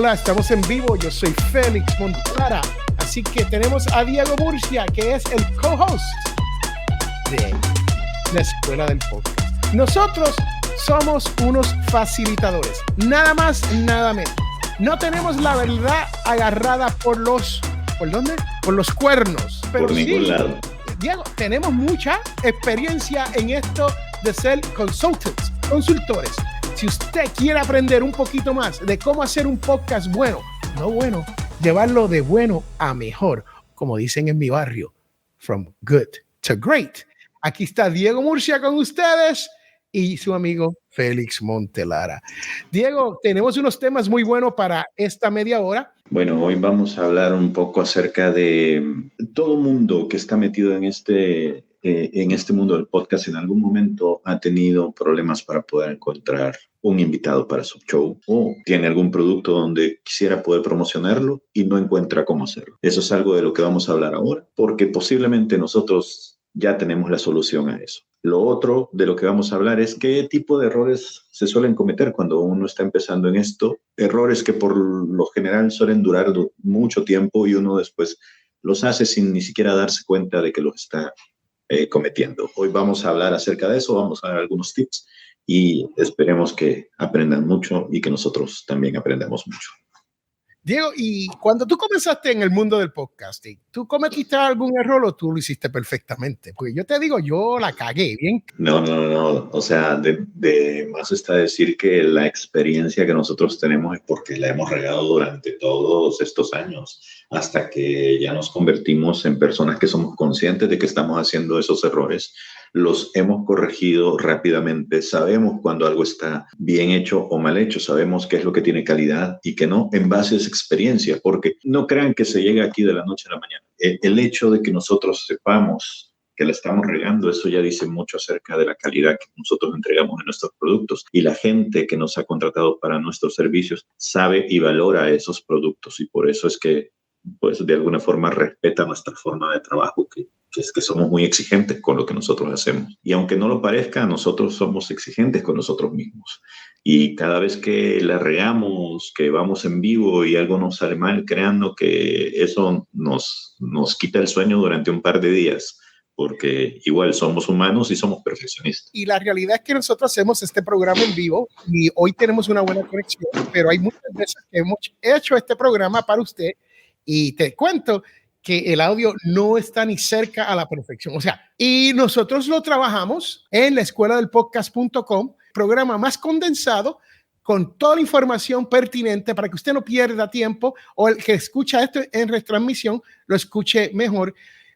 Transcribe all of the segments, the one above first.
Hola, estamos en vivo. Yo soy Félix Montelara. Así que tenemos a Diego Murcia, que es el co-host de la Escuela del Podcast. Nosotros somos unos facilitadores. Nada más, nada menos. No tenemos la verdad agarrada por los... ¿Por dónde? Por los cuernos. Pero por ningún lado. Diego, tenemos mucha experiencia en esto de ser consultores. Si usted quiere aprender un poquito más de cómo hacer un podcast bueno, no bueno, llevarlo de bueno a mejor, como dicen en mi barrio, from good to great. Aquí está Diego Murcia con ustedes y su amigo Félix Montelara. Diego, tenemos unos temas muy buenos para esta media hora. Bueno, hoy vamos a hablar un poco acerca de todo mundo que está metido en este mundo del podcast. En algún momento ha tenido problemas para poder encontrar un invitado para su show o tiene algún producto donde quisiera poder promocionarlo y no encuentra cómo hacerlo. Eso es algo de lo que vamos a hablar ahora, porque posiblemente nosotros ya tenemos la solución a eso. Lo otro de lo que vamos a hablar es qué tipo de errores se suelen cometer cuando uno está empezando en esto. Errores que por lo general suelen durar mucho tiempo y uno después los hace sin ni siquiera darse cuenta de que los está cometiendo. Hoy vamos a hablar acerca de eso, vamos a dar algunos tips y esperemos que aprendan mucho y que nosotros también aprendamos mucho. Diego, y cuando tú comenzaste en el mundo del podcasting, ¿tú cometiste algún error o tú lo hiciste perfectamente? Porque yo te digo, yo la cagué, ¿bien? No. O sea, de más está decir que la experiencia que nosotros tenemos es porque la hemos regado durante todos estos años, hasta que ya nos convertimos en personas que somos conscientes de que estamos haciendo esos errores. Los hemos corregido rápidamente, sabemos cuando algo está bien hecho o mal hecho, sabemos qué es lo que tiene calidad y qué no, en base a esa experiencia, porque no crean que se llega aquí de la noche a la mañana. El hecho de que nosotros sepamos que la estamos regando, eso ya dice mucho acerca de la calidad que nosotros entregamos en nuestros productos, y la gente que nos ha contratado para nuestros servicios sabe y valora esos productos, y por eso es que pues de alguna forma respeta nuestra forma de trabajo, que es que somos muy exigentes con lo que nosotros hacemos. Y aunque no lo parezca, nosotros somos exigentes con nosotros mismos. Y cada vez que la regamos, que vamos en vivo y algo nos sale mal, créanlo que eso nos quita el sueño durante un par de días, porque igual somos humanos y somos perfeccionistas. Y la realidad es que nosotros hacemos este programa en vivo y hoy tenemos una buena conexión, pero hay muchas veces que hemos hecho este programa para usted y te cuento que el audio no está ni cerca a la perfección. O sea, y nosotros lo trabajamos en la escuela del podcast.com, programa más condensado con toda la información pertinente para que usted no pierda tiempo o el que escucha esto en retransmisión lo escuche mejor.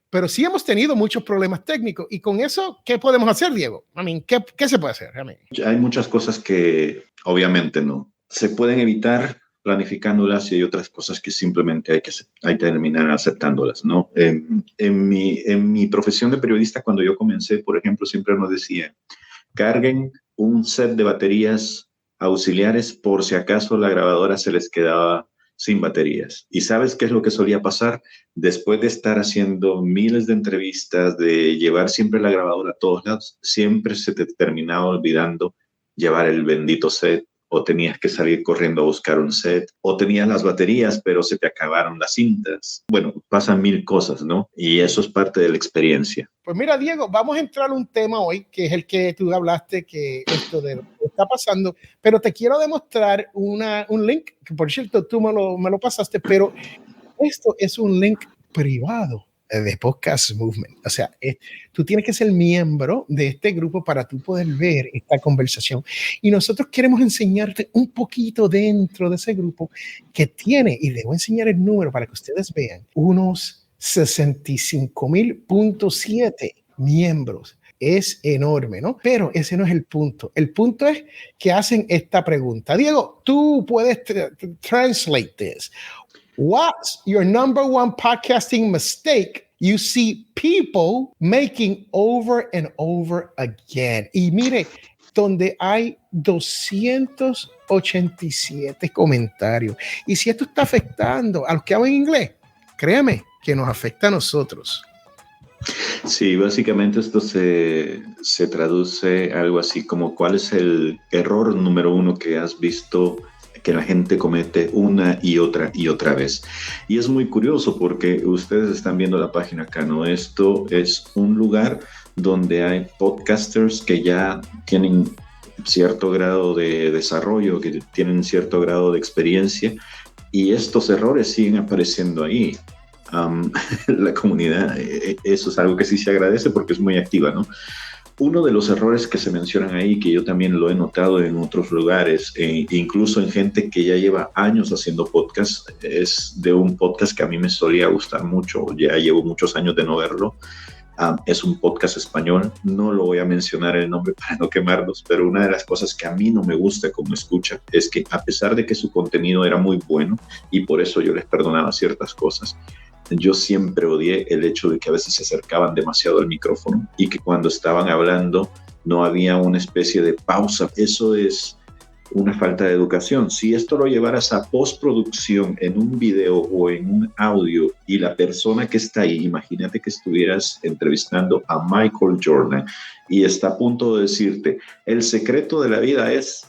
Pero sí hemos tenido muchos problemas técnicos y con eso, ¿qué podemos hacer, Diego? ¿Qué se puede hacer? Hay muchas cosas que obviamente no se pueden evitar planificándolas y hay otras cosas que simplemente hay que terminar aceptándolas, ¿no? En mi profesión de periodista, cuando yo comencé, por ejemplo, siempre nos decían, carguen un set de baterías auxiliares por si acaso la grabadora se les quedaba sin baterías. ¿Y sabes qué es lo que solía pasar? Después de estar haciendo miles de entrevistas, de llevar siempre la grabadora a todos lados, siempre se te terminaba olvidando llevar el bendito set, o tenías que salir corriendo a buscar un set, o tenías las baterías, pero se te acabaron las cintas. Bueno, pasan mil cosas, ¿no? Y eso es parte de la experiencia. Pues mira, Diego, vamos a entrar a un tema hoy, que es el que tú hablaste, que esto de lo que está pasando, pero te quiero demostrar un link, que por cierto tú me lo pasaste, pero esto es un link privado de Podcast Movement. O sea, tú tienes que ser miembro de este grupo para tú poder ver esta conversación. Y nosotros queremos enseñarte un poquito dentro de ese grupo que tiene, y debo enseñar el número para que ustedes vean, unos 65,000.7 miembros. Es enorme, ¿no? Pero ese no es el punto. El punto es que hacen esta pregunta. Diego, tú puedes translate this. What's your number one podcasting mistake you see people making over and over again? Y mire, donde hay 287 comentarios. Y si esto está afectando a los que hablan inglés, créame que nos afecta a nosotros. Sí, básicamente esto se traduce algo así como ¿cuál es el error número uno que has visto que la gente comete una y otra vez. Y es muy curioso porque ustedes están viendo la página acá, ¿no? Esto es un lugar donde hay podcasters que ya tienen cierto grado de desarrollo, que tienen cierto grado de experiencia, y estos errores siguen apareciendo ahí. La comunidad, eso es algo que sí se agradece porque es muy activa, ¿no? Uno de los errores que se mencionan ahí, que yo también lo he notado en otros lugares, incluso en gente que ya lleva años haciendo podcast, es de un podcast que a mí me solía gustar mucho, ya llevo muchos años de no verlo. Es un podcast español, no lo voy a mencionar el nombre para no quemarlos, pero una de las cosas que a mí no me gusta como escucha es que a pesar de que su contenido era muy bueno y por eso yo les perdonaba ciertas cosas, yo siempre odié el hecho de que a veces se acercaban demasiado al micrófono y que cuando estaban hablando no había una especie de pausa. Eso es una falta de educación. Si esto lo llevaras a postproducción en un video o en un audio y la persona que está ahí, imagínate que estuvieras entrevistando a Michael Jordan y está a punto de decirte, el secreto de la vida es...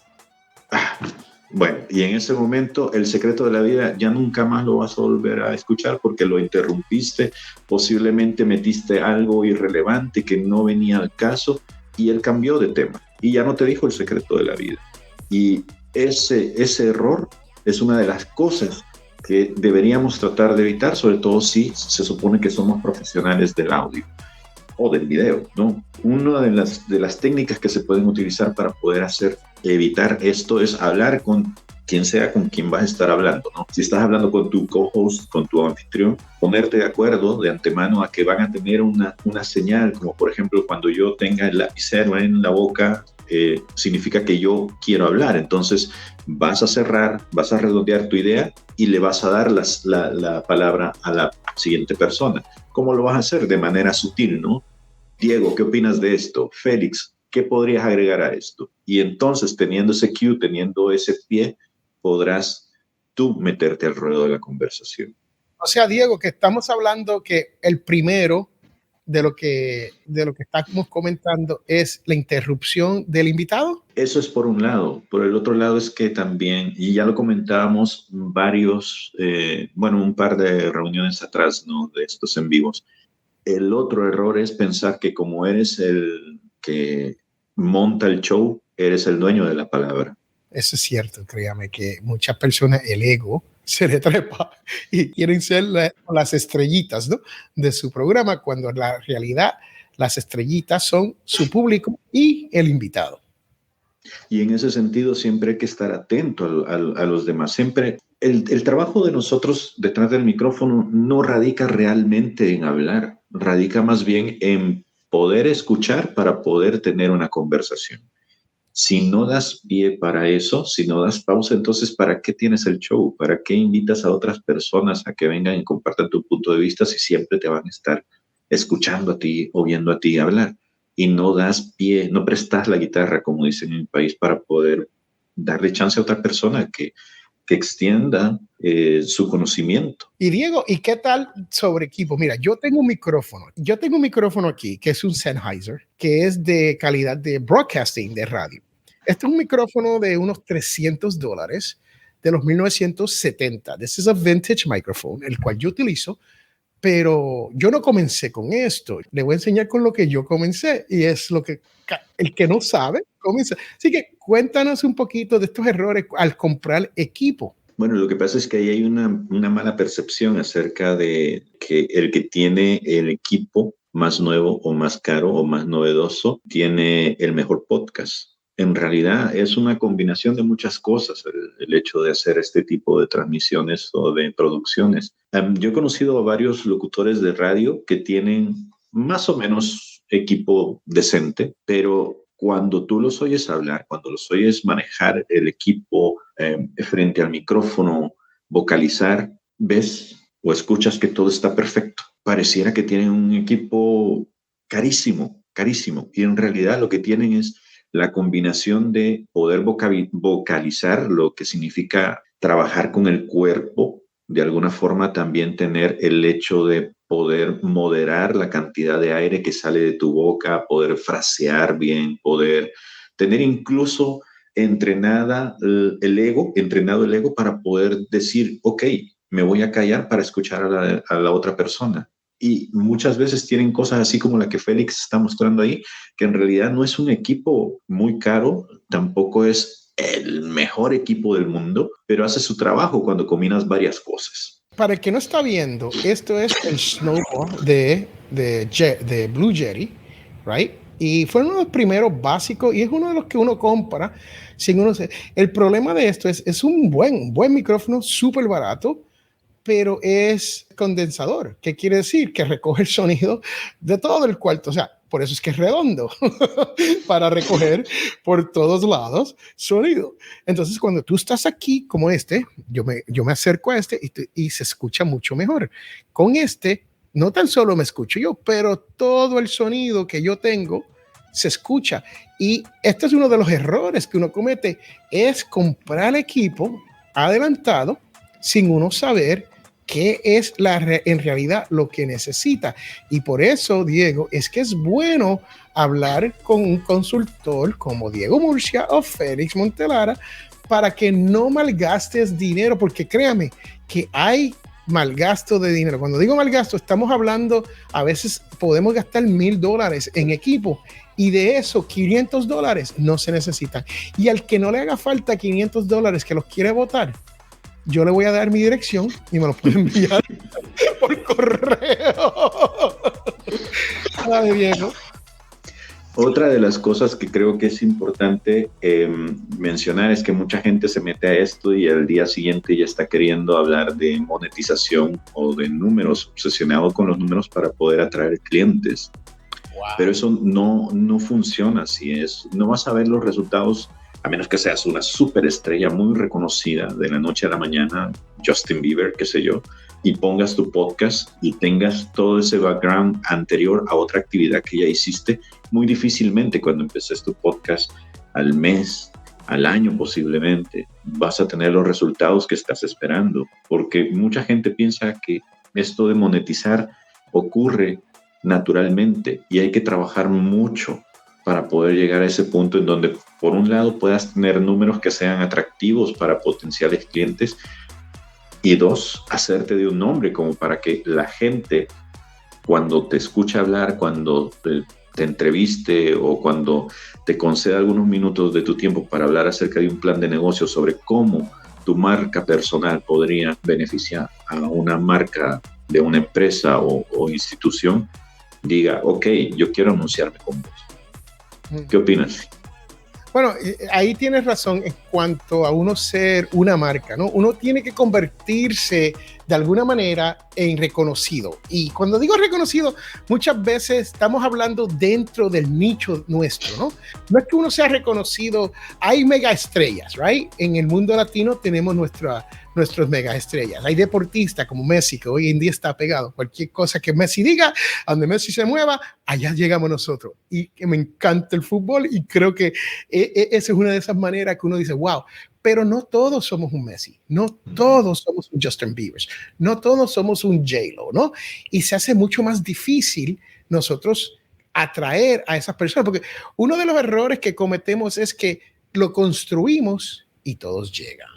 Bueno, y en ese momento el secreto de la vida ya nunca más lo vas a volver a escuchar porque lo interrumpiste, posiblemente metiste algo irrelevante que no venía al caso y él cambió de tema y ya no te dijo el secreto de la vida. Y ese error es una de las cosas que deberíamos tratar de evitar, sobre todo si se supone que somos profesionales del audio o del video, ¿no? Una de las técnicas que se pueden utilizar para poder evitar esto es hablar con quien sea con quien vas a estar hablando, ¿no? Si estás hablando con tu co-host, con tu anfitrión, ponerte de acuerdo de antemano a que van a tener una señal, como por ejemplo cuando yo tenga el lapicero en la boca, significa que yo quiero hablar, entonces vas a cerrar, vas a redondear tu idea y le vas a dar la palabra a la siguiente persona. ¿Cómo lo vas a hacer? De manera sutil, ¿no? Diego, ¿qué opinas de esto? Félix, ¿qué podrías agregar a esto? Y entonces, teniendo ese cue, teniendo ese pie, podrás tú meterte al ruedo de la conversación. O sea, Diego, que estamos hablando que el primero de lo que estamos comentando es la interrupción del invitado. Eso es por un lado. Por el otro lado es que también, y ya lo comentábamos un par de reuniones atrás, ¿no? De estos en vivos. El otro error es pensar que como eres el que monta el show, eres el dueño de la palabra. Eso es cierto, créame que muchas personas el ego se le trepa y quieren ser las estrellitas, ¿no? De su programa, cuando en la realidad las estrellitas son su público y el invitado. Y en ese sentido siempre hay que estar atento a los demás. Siempre el trabajo de nosotros detrás del micrófono no radica realmente en hablar, radica más bien en poder escuchar para poder tener una conversación. Si no das pie para eso, si no das pausa, entonces ¿para qué tienes el show? ¿Para qué invitas a otras personas a que vengan y compartan tu punto de vista si siempre te van a estar escuchando a ti o viendo a ti hablar? Y no das pie, no prestas la guitarra, como dicen en el país, para poder darle chance a otra persona que extienda su conocimiento. Y Diego, ¿y qué tal sobre equipo? Mira, yo tengo un micrófono aquí, que es un Sennheiser, que es de calidad de broadcasting de radio. Este es un micrófono de unos $300 de los 1970. This is a vintage microphone, el cual yo utilizo, pero yo no comencé con esto. Le voy a enseñar con lo que yo comencé y es lo que el que no sabe comienza. Así que cuéntanos un poquito de estos errores al comprar equipo. Bueno, lo que pasa es que ahí hay una mala percepción acerca de que el que tiene el equipo más nuevo o más caro o más novedoso tiene el mejor podcast. En realidad es una combinación de muchas cosas el hecho de hacer este tipo de transmisiones o de producciones. Yo he conocido a varios locutores de radio que tienen más o menos equipo decente, pero cuando tú los oyes hablar, cuando los oyes manejar el equipo frente al micrófono, vocalizar, ves o escuchas que todo está perfecto. Pareciera que tienen un equipo carísimo, carísimo. Y en realidad lo que tienen es la combinación de poder vocalizar, lo que significa trabajar con el cuerpo, de alguna forma también tener el hecho de poder moderar la cantidad de aire que sale de tu boca, poder frasear bien, poder tener incluso entrenado el ego para poder decir, ok, me voy a callar para escuchar a la otra persona. Y muchas veces tienen cosas así como la que Félix está mostrando ahí, que en realidad no es un equipo muy caro, tampoco es el mejor equipo del mundo, pero hace su trabajo cuando combinas varias cosas. Para el que no está viendo, esto es el snowboard de Blue Jerry, right? Y fue uno de los primeros básicos y es uno de los que uno compra sin uno se... El problema de esto es un buen micrófono, súper barato, pero es condensador. ¿Qué quiere decir? Que recoge el sonido de todo el cuarto. O sea, por eso es que es redondo, para recoger por todos lados sonido. Entonces, cuando tú estás aquí, como yo me acerco a y se escucha mucho mejor. Con no tan solo me escucho yo, pero todo el sonido que yo tengo se escucha. Y este es uno de los errores que uno comete, es comprar equipo adelantado sin uno saber qué es en realidad lo que necesita. Y por eso, Diego, es que es bueno hablar con un consultor como Diego Murcia o Félix Montelara para que no malgastes dinero, porque créame que hay malgasto de dinero. Cuando digo malgasto, estamos hablando, a veces podemos gastar $1,000 en equipo y de eso $500 no se necesitan. Y al que no le haga falta $500 que los quiere votar, yo le voy a dar mi dirección y me lo puede enviar por correo. Ay, Diego. Otra de las cosas que creo que es importante mencionar es que mucha gente se mete a esto y al día siguiente ya está queriendo hablar de monetización o de números, obsesionado con los números para poder atraer clientes. Wow. Pero eso no funciona así. No vas a ver los resultados a menos que seas una superestrella muy reconocida de la noche a la mañana, Justin Bieber, qué sé yo, y pongas tu podcast y tengas todo ese background anterior a otra actividad que ya hiciste. Muy difícilmente cuando empeces tu podcast al mes, al año posiblemente, vas a tener los resultados que estás esperando, porque mucha gente piensa que esto de monetizar ocurre naturalmente y hay que trabajar mucho para poder llegar a ese punto en donde, por un lado, puedas tener números que sean atractivos para potenciales clientes y dos, hacerte de un nombre como para que la gente, cuando te escuche hablar, cuando te entreviste o cuando te conceda algunos minutos de tu tiempo para hablar acerca de un plan de negocio sobre cómo tu marca personal podría beneficiar a una marca de una empresa o institución, diga, ok, yo quiero anunciarme con vos. ¿Qué opinas? Bueno, ahí tienes razón en cuanto a uno ser una marca, ¿no? Uno tiene que convertirse de alguna manera en reconocido. Y cuando digo reconocido, muchas veces estamos hablando dentro del nicho nuestro, ¿no? No es que uno sea reconocido, hay mega estrellas, ¿right? En el mundo latino tenemos nuestros mega estrellas. Hay deportistas como Messi, que hoy en día está pegado. Cualquier cosa que Messi diga, donde Messi se mueva, allá llegamos nosotros. Y que me encanta el fútbol y creo que esa es una de esas maneras que uno dice, wow, pero no todos somos un Messi, no todos somos un Justin Bieber, no todos somos un J-Lo, ¿no? Y se hace mucho más difícil nosotros atraer a esas personas, porque uno de los errores que cometemos es que lo construimos y todos llegan.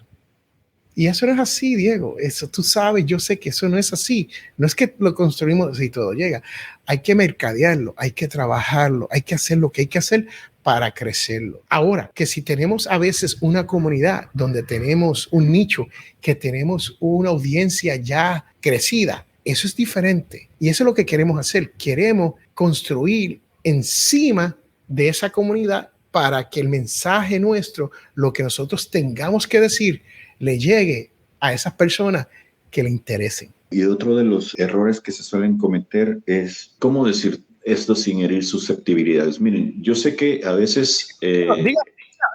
Y eso no es así, Diego. Eso tú sabes, yo sé que eso no es así. No es que lo construimos y todo llega. Hay que mercadearlo, hay que trabajarlo, hay que hacer lo que hay que hacer para crecerlo. Ahora, que si tenemos a veces una comunidad donde tenemos un nicho, que tenemos una audiencia ya crecida, eso es diferente. Y eso es lo que queremos hacer. Queremos construir encima de esa comunidad para que el mensaje nuestro, lo que nosotros tengamos que decir, le llegue a esas personas que le interesen. Y otro de los errores que se suelen cometer es, ¿cómo decir esto sin herir susceptibilidades? Miren, yo sé que a veces...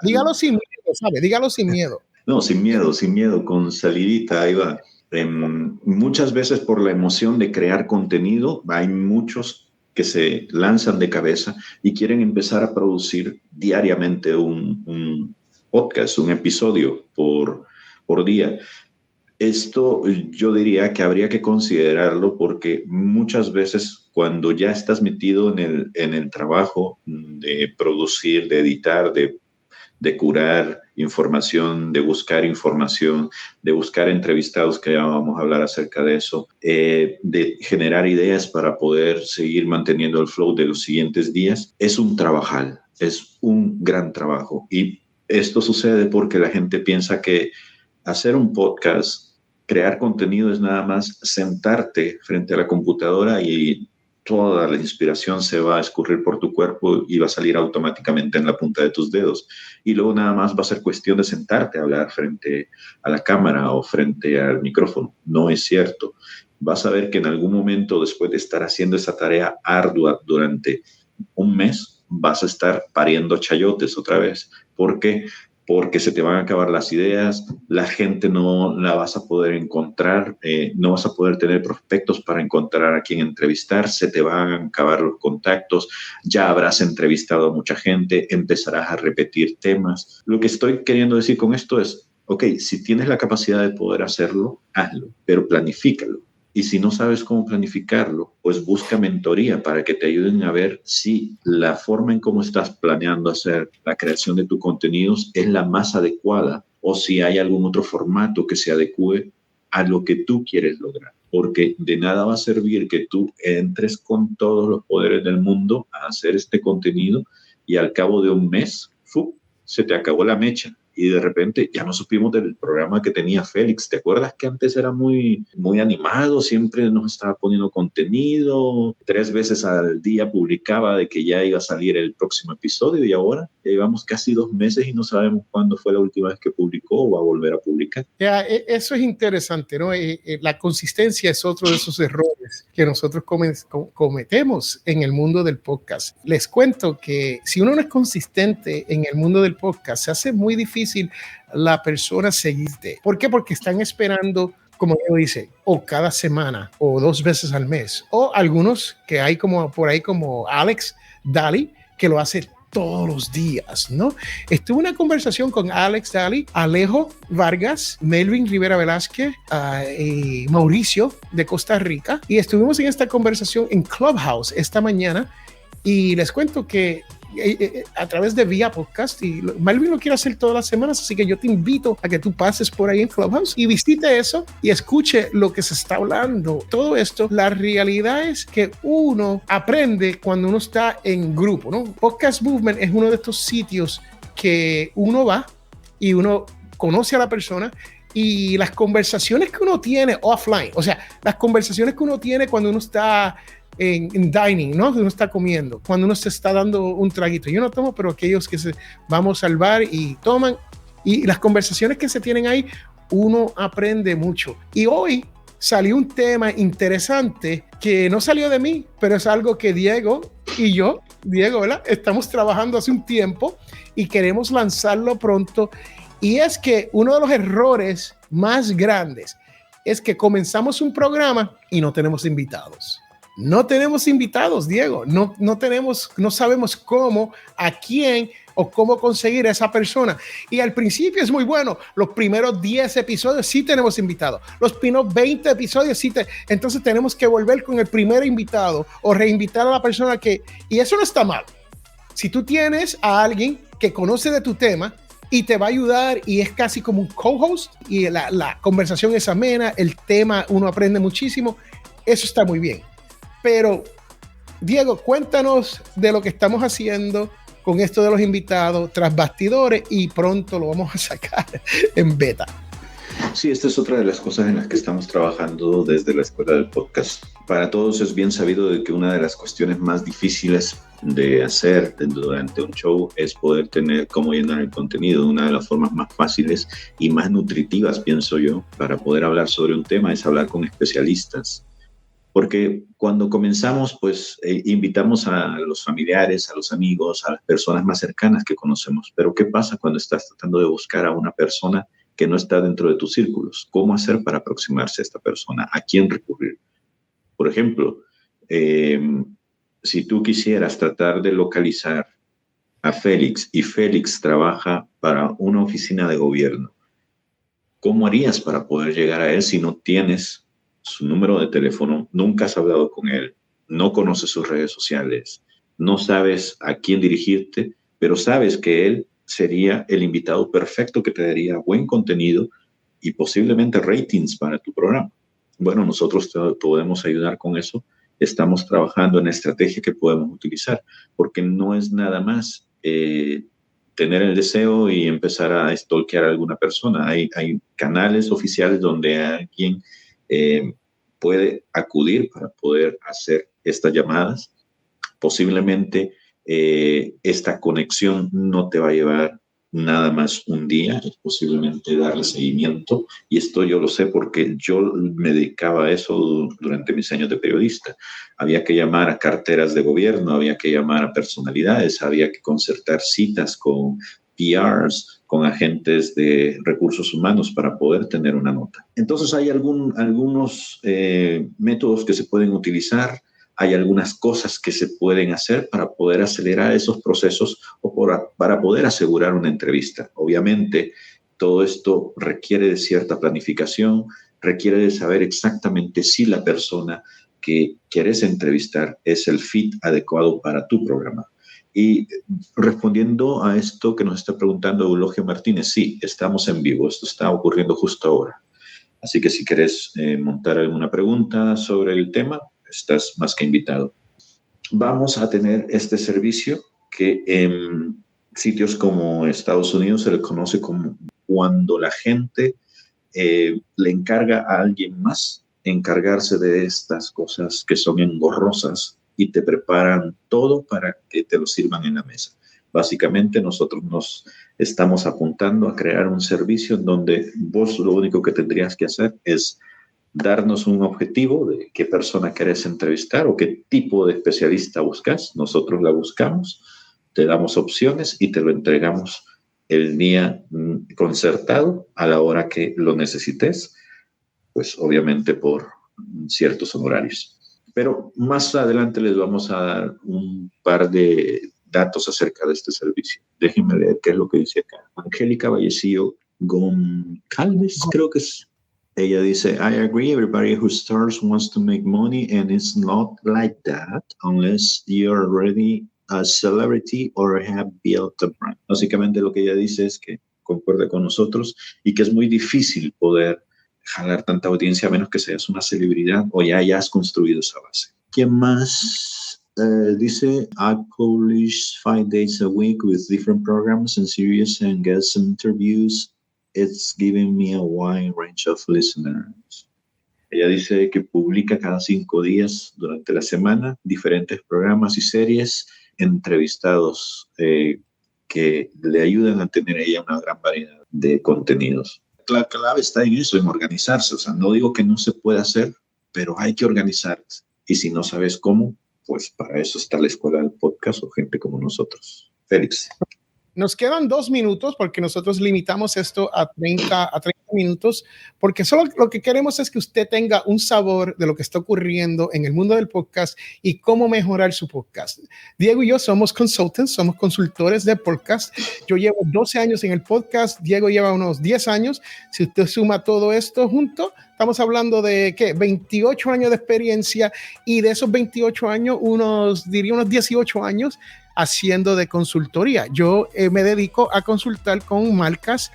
dígalo sin miedo, ¿sabe? Dígalo sin miedo. No, sin miedo, con salidita, ahí va. Muchas veces por la emoción de crear contenido, hay muchos que se lanzan de cabeza y quieren empezar a producir diariamente un podcast, un episodio por día. Esto yo diría que habría que considerarlo porque muchas veces cuando ya estás metido en el trabajo de producir, de editar, de de curar información, de buscar información, de buscar entrevistados, que ya vamos a hablar acerca de eso, de generar ideas para poder seguir manteniendo el flow de los siguientes días. Es un trabajal, es un gran trabajo. Y esto sucede porque la gente piensa que hacer un podcast, crear contenido es nada más sentarte frente a la computadora y toda la inspiración se va a escurrir por tu cuerpo y va a salir automáticamente en la punta de tus dedos. Y luego nada más va a ser cuestión de sentarte a hablar frente a la cámara o frente al micrófono. No es cierto. Vas a ver que en algún momento, después de estar haciendo esa tarea ardua durante un mes, vas a estar pariendo chayotes otra vez. ¿Por qué? Porque se te van a acabar las ideas, la gente no la vas a poder encontrar, no vas a poder tener prospectos para encontrar a quien entrevistar, se te van a acabar los contactos, ya habrás entrevistado a mucha gente, empezarás a repetir temas. Lo que estoy queriendo decir con esto es, ok, si tienes la capacidad de poder hacerlo, hazlo, pero planifícalo. Y si no sabes cómo planificarlo, pues busca mentoría para que te ayuden a ver si la forma en cómo estás planeando hacer la creación de tus contenidos es la más adecuada o si hay algún otro formato que se adecue a lo que tú quieres lograr. Porque de nada va a servir que tú entres con todos los poderes del mundo a hacer este contenido y al cabo de un mes, se te acabó la mecha. Y de repente ya no supimos del programa que tenía Félix. ¿Te acuerdas que antes era muy, muy animado? Siempre nos estaba poniendo contenido. 3 veces al día publicaba de que ya iba a salir el próximo episodio y ahora ya llevamos casi 2 meses y no sabemos cuándo fue la última vez que publicó o va a volver a publicar. Ya, eso es interesante, ¿no? La consistencia es otro de esos errores que nosotros cometemos en el mundo del podcast. Les cuento que si uno no es consistente en el mundo del podcast, se hace muy difícil la persona seguirte. ¿Por qué? Porque están esperando, como yo dice, o cada semana o 2 veces al mes, o algunos que hay como por ahí como Alex Daly, que lo hace todos los días, ¿no? Estuve en una conversación con Alex Daly, Alejo Vargas, Melvin Rivera Velázquez y Mauricio de Costa Rica, y estuvimos en esta conversación en Clubhouse esta mañana, y les cuento que a través de Vía Podcast, y Melvin lo quiere hacer todas las semanas, así que yo te invito a que tú pases por ahí en Clubhouse y visite eso y escuche lo que se está hablando. Todo esto, la realidad es que uno aprende cuando uno está en grupo, ¿no? Podcast Movement es uno de estos sitios que uno va y uno conoce a la persona, y las conversaciones que uno tiene offline, o sea, las conversaciones que uno tiene cuando uno está en dining, ¿no? Uno está comiendo, cuando uno se está dando un traguito. Yo no tomo, pero aquellos que vamos al bar y toman, y las conversaciones que se tienen ahí, uno aprende mucho. Y hoy salió un tema interesante que no salió de mí, pero es algo que Diego y yo, ¿verdad? Estamos trabajando hace un tiempo y queremos lanzarlo pronto. Y es que uno de los errores más grandes es que comenzamos un programa y no tenemos invitados. No tenemos invitados, Diego. No sabemos cómo, a quién o cómo conseguir a esa persona. Y al principio es muy bueno. Los primeros 10 episodios sí tenemos invitados. Los primeros 20 episodios sí. Entonces tenemos que volver con el primer invitado o reinvitar a la persona que... Y eso no está mal. Si tú tienes a alguien que conoce de tu tema y te va a ayudar y es casi como un co-host y la conversación es amena, el tema uno aprende muchísimo, eso está muy bien. Pero, Diego, cuéntanos de lo que estamos haciendo con esto de los invitados tras bastidores y pronto lo vamos a sacar en beta. Sí, esta es otra de las cosas en las que estamos trabajando desde la Escuela del Podcast. Para todos es bien sabido de que una de las cuestiones más difíciles de hacer durante un show es poder tener cómo llenar el contenido. Una de las formas más fáciles y más nutritivas, pienso yo, para poder hablar sobre un tema es hablar con especialistas. Porque cuando comenzamos, pues invitamos a los familiares, a los amigos, a las personas más cercanas que conocemos. Pero ¿qué pasa cuando estás tratando de buscar a una persona que no está dentro de tus círculos? ¿Cómo hacer para aproximarse a esta persona? ¿A quién recurrir? Por ejemplo, si tú quisieras tratar de localizar a Félix y Félix trabaja para una oficina de gobierno, ¿cómo harías para poder llegar a él si no tienes su número de teléfono, nunca has hablado con él, no conoces sus redes sociales, no sabes a quién dirigirte, pero sabes que él sería el invitado perfecto que te daría buen contenido y posiblemente ratings para tu programa. Bueno, nosotros te podemos ayudar con eso. Estamos trabajando en estrategia que podemos utilizar, porque no es nada más tener el deseo y empezar a stalkear a alguna persona. Hay canales oficiales donde alguien puede acudir para poder hacer estas llamadas. Posiblemente esta conexión no te va a llevar nada más un día, es posiblemente darle seguimiento, y esto yo lo sé porque yo me dedicaba a eso durante mis años de periodista. Había que llamar a carteras de gobierno, había que llamar a personalidades, había que concertar citas con PRs, con agentes de recursos humanos para poder tener una nota. Entonces hay algunos métodos que se pueden utilizar. Hay algunas cosas que se pueden hacer para poder acelerar esos procesos o para poder asegurar una entrevista. Obviamente, todo esto requiere de cierta planificación, requiere de saber exactamente si la persona que quieres entrevistar es el fit adecuado para tu programa. Y respondiendo a esto que nos está preguntando Eulogio Martínez, sí, estamos en vivo, esto está ocurriendo justo ahora. Así que si quieres montar alguna pregunta sobre el tema, estás más que invitado. Vamos a tener este servicio que en sitios como Estados Unidos se le conoce como cuando la gente le encarga a alguien más encargarse de estas cosas que son engorrosas y te preparan todo para que te lo sirvan en la mesa. Básicamente nosotros nos estamos apuntando a crear un servicio en donde vos lo único que tendrías que hacer es darnos un objetivo de qué persona querés entrevistar o qué tipo de especialista buscas. Nosotros la buscamos, te damos opciones y te lo entregamos el día concertado a la hora que lo necesites, pues obviamente por ciertos honorarios. Pero más adelante les vamos a dar un par de datos acerca de este servicio. Déjenme leer qué es lo que dice acá. Angélica Vallecillo Goncalves, creo que es. Ella dice, I agree, everybody who starts wants to make money, and it's not like that unless you're already a celebrity or have built a brand. Básicamente lo que ella dice es que concuerda con nosotros y que es muy difícil poder jalar tanta audiencia a menos que seas una celebridad o ya hayas construido esa base. ¿Quién más? Dice, I publish 5 days a week with different programs and series and guest interviews. It's giving me a wide range of listeners. Ella dice que publica cada 5 días durante la semana diferentes programas y series, entrevistados que le ayudan a tener ella una gran variedad de contenidos. La clave está en eso, en organizarse. O sea, no digo que no se pueda hacer, pero hay que organizarse. Y si no sabes cómo, pues para eso está la escuela del podcast o gente como nosotros. Félix. Nos quedan 2 minutos porque nosotros limitamos esto a 30 minutos, porque solo lo que queremos es que usted tenga un sabor de lo que está ocurriendo en el mundo del podcast y cómo mejorar su podcast. Diego y yo somos consultants, somos consultores de podcast. Yo llevo 12 años en el podcast, Diego lleva unos 10 años. Si usted suma todo esto junto, estamos hablando de, ¿qué? 28 años de experiencia, y de esos 28 años, unos 18 años haciendo de consultoría. Yo me dedico a consultar con marcas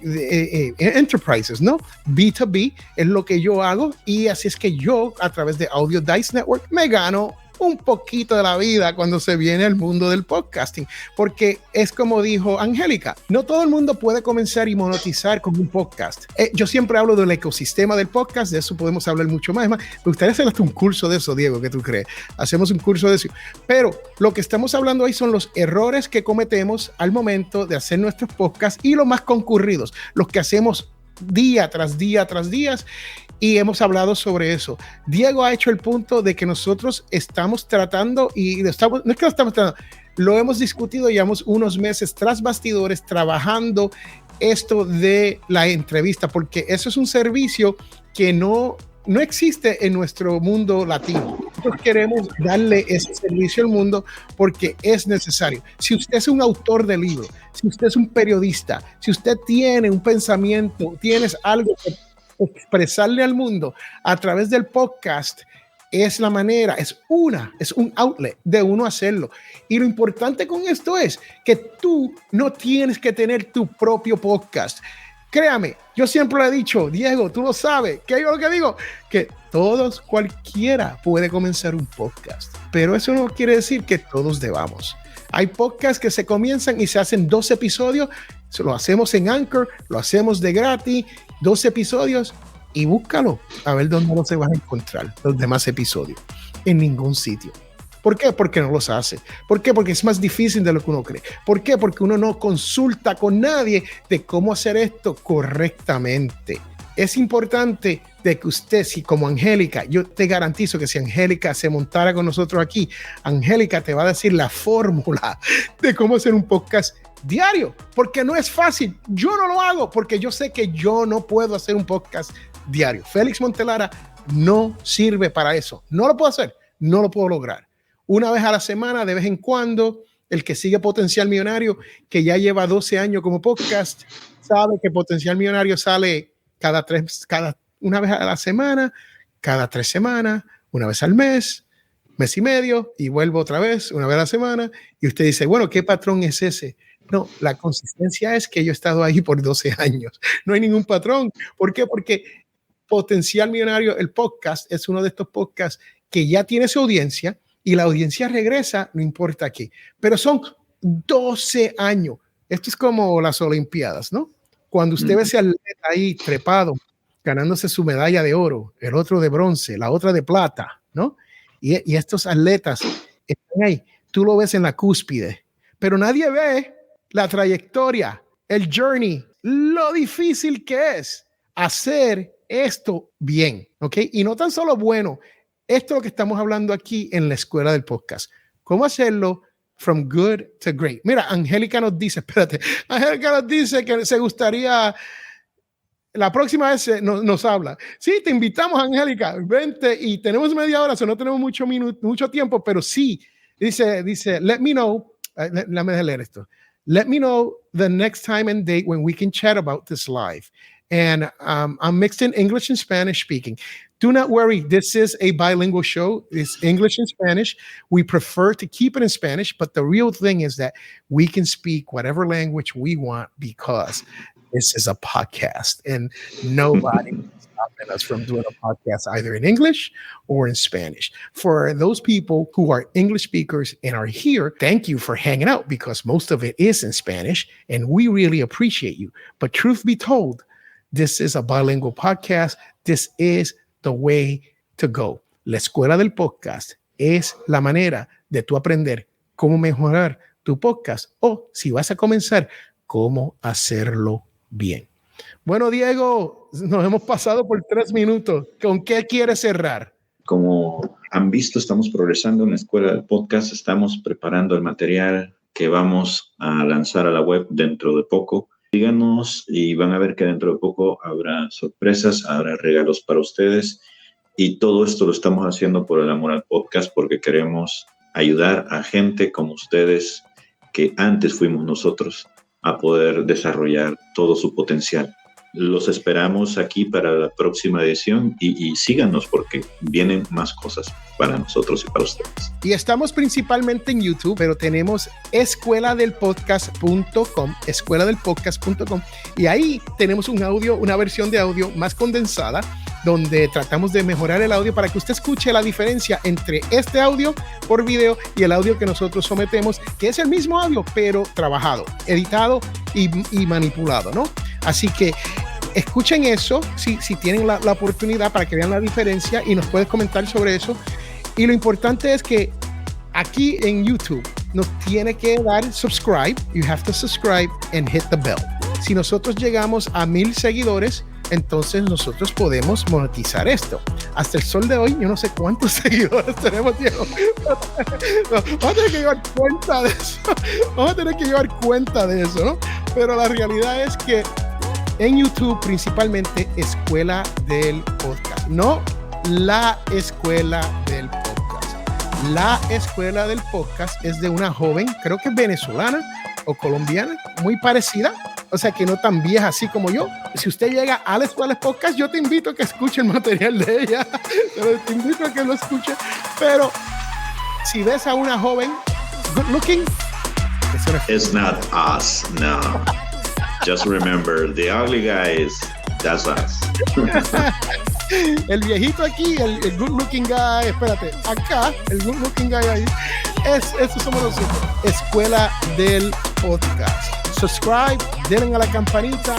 enterprises, ¿no? B2B es lo que yo hago, y así es que yo a través de Audio Dice Network me gano un poquito de la vida cuando se viene al mundo del podcasting, porque es como dijo Angélica, no todo el mundo puede comenzar y monetizar con un podcast. Yo siempre hablo del ecosistema del podcast, de eso podemos hablar mucho más. Me gustaría hacer hasta un curso de eso, Diego, ¿qué tú crees? Hacemos un curso de eso. Pero lo que estamos hablando hoy son los errores que cometemos al momento de hacer nuestros podcasts y los más concurridos, los que hacemos día tras día tras día. Y hemos hablado sobre eso. Diego ha hecho el punto de que nosotros estamos tratando, y no es que lo estamos tratando, lo hemos discutido, llevamos unos meses tras bastidores trabajando esto de la entrevista, porque eso es un servicio que no existe en nuestro mundo latino. Nosotros queremos darle ese servicio al mundo porque es necesario. Si usted es un autor de libro, si usted es un periodista, si usted tiene un pensamiento, tienes algo que expresarle al mundo a través del podcast, es la manera, es un outlet de uno hacerlo. Y lo importante con esto es que tú no tienes que tener tu propio podcast. Créame, yo siempre le he dicho, Diego, tú lo sabes, que yo lo que digo, que cualquiera puede comenzar un podcast, pero eso no quiere decir que todos debamos. Hay podcasts que se comienzan y se hacen 2 episodios, lo hacemos en Anchor, lo hacemos de gratis, 2 episodios, y búscalo a ver dónde no se van a encontrar los demás episodios. En ningún sitio. ¿Por qué? Porque no los hace. ¿Por qué? Porque es más difícil de lo que uno cree. ¿Por qué? Porque uno no consulta con nadie de cómo hacer esto correctamente. Es importante de que usted, si como Angélica, yo te garantizo que si Angélica se montara con nosotros aquí, Angélica te va a decir la fórmula de cómo hacer un podcast diario, porque no es fácil. Yo no lo hago porque yo sé que yo no puedo hacer un podcast diario. Félix Montelara no sirve para eso. No lo puedo hacer, no lo puedo lograr. Una vez a la semana, de vez en cuando, el que sigue Potencial Millonario, que ya lleva 12 años como podcast, sabe que Potencial Millonario sale una vez a la semana, cada 3 semanas, una vez al mes y medio, y vuelvo otra vez, una vez a la semana, y usted dice, bueno, ¿qué patrón es ese? No, la consistencia es que yo he estado ahí por 12 años. No hay ningún patrón. ¿Por qué? Porque Potencial Millonario, el podcast, es uno de estos podcasts que ya tiene su audiencia y la audiencia regresa, no importa qué. Pero son 12 años. Esto es como las Olimpiadas, ¿no? Cuando usted ve ese atleta ahí trepado, ganándose su medalla de oro, el otro de bronce, la otra de plata, ¿no? Y estos atletas están ahí. Tú lo ves en la cúspide, pero nadie ve la trayectoria, el journey, lo difícil que es hacer esto bien, ¿ok? Y no tan solo bueno, esto es lo que estamos hablando aquí en la escuela del podcast. ¿Cómo hacerlo from good to great? Mira, Angélica nos dice que se gustaría, la próxima vez nos habla. Sí, te invitamos, Angélica, vente, y tenemos media hora, no tenemos mucho tiempo, pero sí, dice, let me know, déjame leer esto. Let me know the next time and date when we can chat about this live. And I'm mixed in English and Spanish speaking. Do not worry. This is a bilingual show. It's English and Spanish. We prefer to keep it in Spanish, but the real thing is that we can speak whatever language we want because this is a podcast and nobody is stopping us from doing a podcast either in English or in Spanish. For those people who are English speakers and are here, thank you for hanging out because most of it is in Spanish and we really appreciate you. But truth be told, this is a bilingual podcast. This is the way to go. La escuela del podcast es la manera de tú aprender cómo mejorar tu podcast o, si vas a comenzar, cómo hacerlo bien. Bueno, Diego, nos hemos pasado por 3 minutos. ¿Con qué quieres cerrar? Como han visto, estamos progresando en la escuela del podcast. Estamos preparando el material que vamos a lanzar a la web dentro de poco. Síganos y van a ver que dentro de poco habrá sorpresas, habrá regalos para ustedes. Y todo esto lo estamos haciendo por el amor al podcast porque queremos ayudar a gente como ustedes que antes fuimos nosotros a poder desarrollar todo su potencial. Los esperamos aquí para la próxima edición y síganos porque vienen más cosas para nosotros y para ustedes. Y estamos principalmente en YouTube, pero tenemos escueladelpodcast.com, y ahí tenemos un audio, una versión de audio más condensada, donde tratamos de mejorar el audio para que usted escuche la diferencia entre este audio por video y el audio que nosotros sometemos, que es el mismo audio, pero trabajado, editado y manipulado, ¿no? Así que escuchen eso si tienen la oportunidad para que vean la diferencia y nos puedes comentar sobre eso. Y lo importante es que aquí en YouTube nos tiene que dar subscribe. You have to subscribe and hit the bell. Si nosotros llegamos a 1000 seguidores, entonces nosotros podemos monetizar esto. Hasta el sol de hoy, yo no sé cuántos seguidores tenemos, Diego. Vamos a tener que llevar cuenta de eso. Vamos a tener que llevar cuenta de eso, ¿no? Pero la realidad es que en YouTube, principalmente, Escuela del Podcast. No la Escuela del Podcast. La Escuela del Podcast es de una joven, creo que es venezolana o colombiana, muy parecida, o sea, que no tan vieja así como yo. Si usted llega a Alex Wales Podcast, yo te invito a que escuche el material de ella, te invito a que lo escuche, pero si ves a una joven good looking, it's not us, no. Just remember, the ugly guys, that's us. El viejito aquí, el good looking guy, espérate, acá, el good looking guy ahí, eso somos nosotros. Escuela del Podcast. Subscribe, denle a la campanita.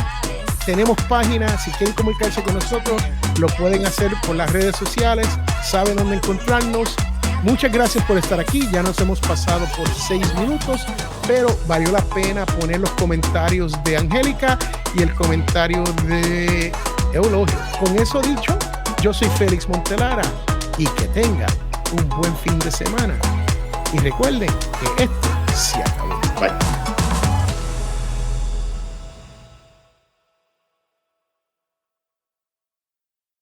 Tenemos páginas, si quieren comunicarse con nosotros, lo pueden hacer por las redes sociales, saben dónde encontrarnos. Muchas gracias por estar aquí, ya nos hemos pasado por 6 minutos, pero valió la pena poner los comentarios de Angélica y el comentario de Eulogio. Con eso dicho, yo soy Félix Montelara y que tengan un buen fin de semana. Y recuerden que esto se acabó. Bye.